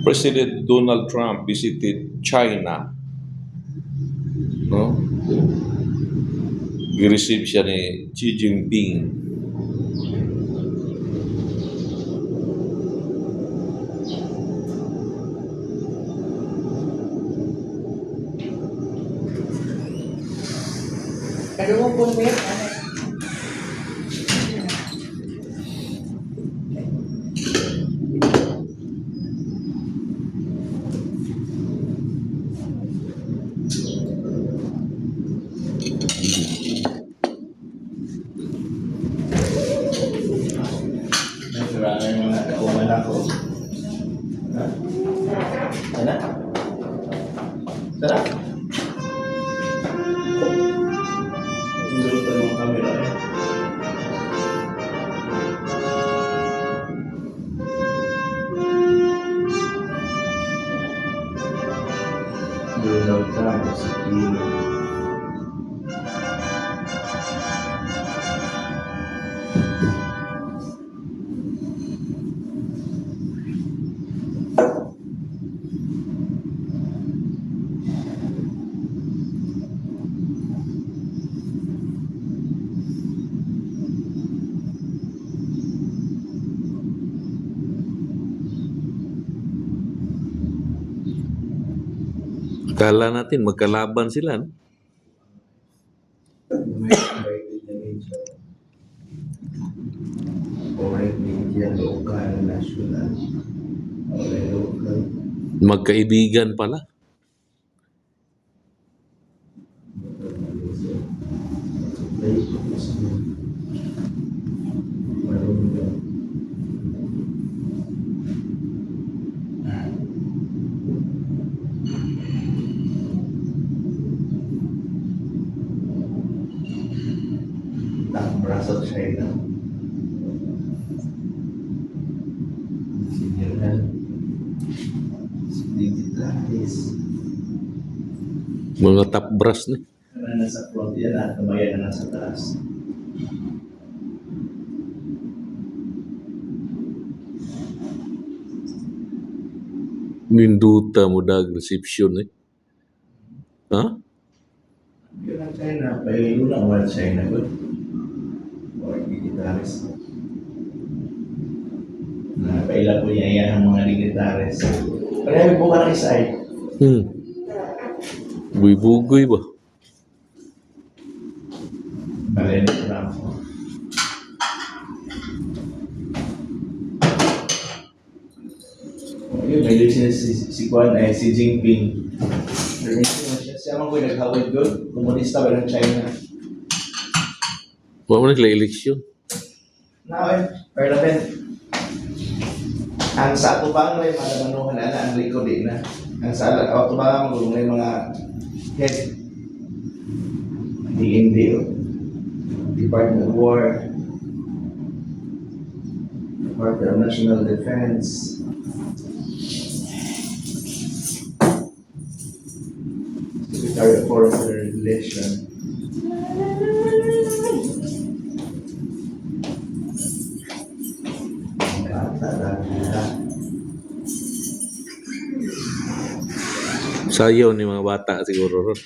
President Donald Trump visited China, no? I-receive siya ni Xi Jinping. Ano mo po ba yan? Nagsurangay mga kauman ako. Ha? Sana? Sana? Indurutan mo ang camera eh. Donald Trump si Kim. Akala natin magkalaban sila, no? Foreign media, local, national. Okay, local. Magkaibigan pala. Braso China. Sinirhan. Digitalis. Mga top brass na. Karena nasa front yan at kamayan na nasa taas. Ninduta mo dag reception eh. Ha? Yun ang China. Pahilo lang wala China ko. Or digitalis. Napaila po niya yan ang mga digitalis. Kaya may buka ng isa eh. Buy-bugoy ba? Balen Trump. Yun, may lisin si Kwan ay si Jinping. Siya man ko naghawid doon. Komunista ba ng China? Wala mo nagla-eleksyon. Now, parliament. Ang sa ato bang may mga manuhan na ang likod din na. Ang sa ato bang may mga head. DND, Department of War, Department of National Defense, Secretary of Foreign Relations. Sayaw ni mga bata siguro ron.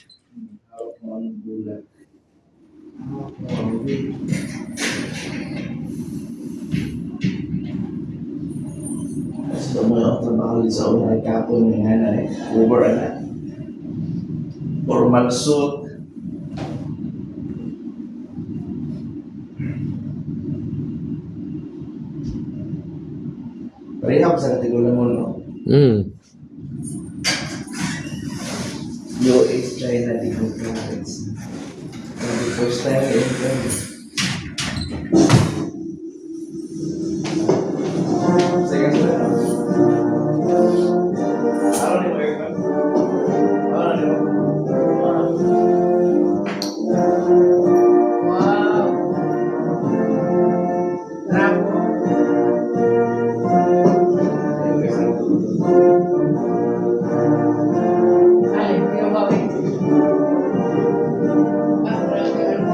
Sa mga trabaho sa unang kapon ng nanay, over na. Formal suit. Pareha ko sa kategory mo, no? US, China, different countries. And the first time in second time. Ano ni mo, Eric? Ano ni mo? Wow! Bravo! Ay, hindi ako kawin. Ah, grabe, ano?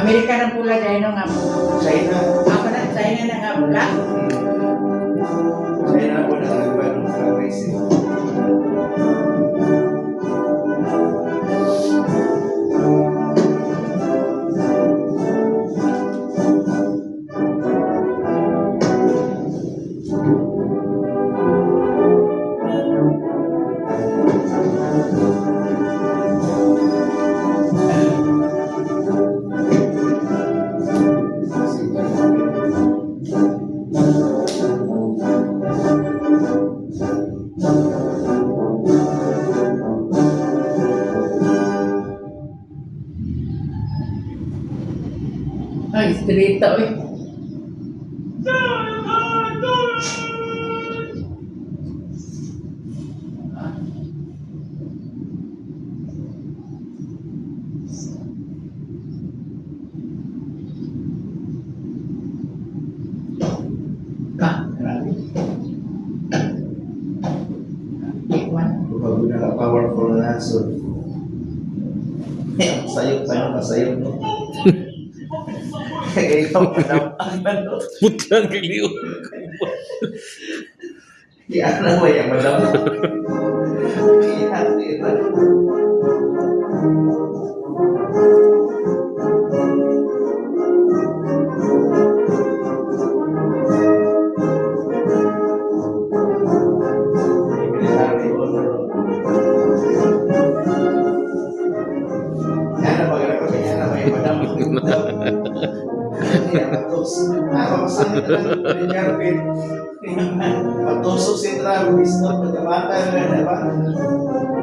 Amerika ng pula dahil nga po. China. Ako na, China na nga pula. China po na nagbago sa racing. Ay, straight eh. Grabe. Iwan. Kapag pinaka-powerful na so. Sayop tayo, masayop no. Kaya ikaw ang ano. Putlang kiliw. Di ano mo yan, madam. Kaya ito. Military honor. Yan na magana ko kanya na may madam. Nakapasangit na lang ko rin Jarvin. Pagtusok si Travis, no? Pagkamata na na ba?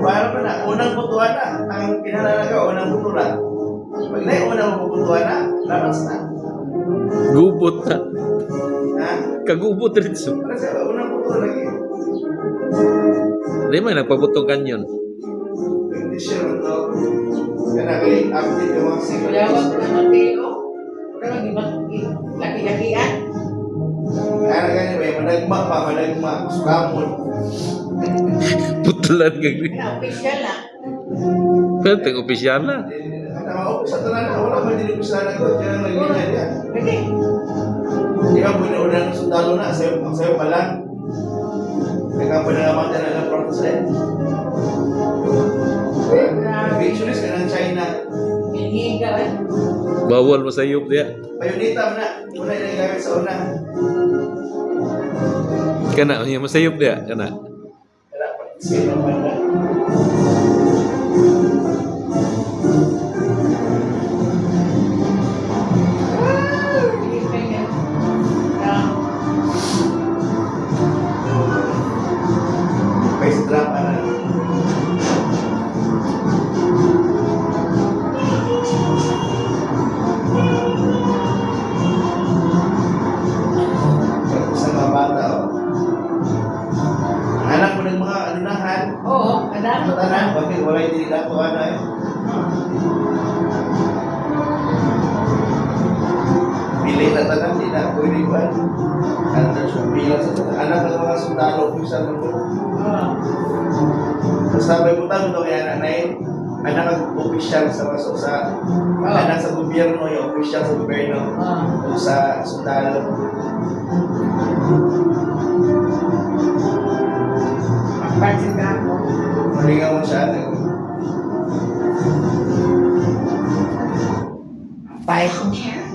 Paano pa na? Unang butuan na. Ang pinalalaga, unang butuan. Pag na yung unang butuan na, labas na. Gubot na. Ha? Kagubot rin so. Para sa unang butuan lagi. Di man, nagpabutong kanyon. Hindi siya ito. Kaya kay update yung mga Kulawag signals. ko ng teo. Pero laki-lakian. Kaya ganyan ba, madagma, sukamon. Putlan kiliw. Ano, official na. Pero ting opisyal na. Ako sa tanan, wala man din ko sana ko. Kaya nagiging yan. Pwede. Di ba, una ng sundalo na, sa'yo pa lang. Nagkapanalaman na ng protest eh. Pictures ka ng China. Hinihiga eh. Bawal masayop diya. Bayonita mo na. Una yung nagagamit sa una. Kana, yung masayop diya. Kana. Kaya participate ng banda. Face drop na. Sa mga bata, oh. Anak mo ng mga anunahan. Oo, kadami. Ano tanan? Bakit wala yung dinilatuan na eh? Pili na tanan, di na pwede ba? Pila sa tanan. Anak ng mga sundalo, kung saan mo. Oo. Tapos sabay mo tayo ito kaya nanay, anak ang opisyal sa maso sa anak sa gobyerno, yung opisyal sa gobyerno, Oo. o sa sundalo. Pansin ka ako. Malingaw mo siya. Five.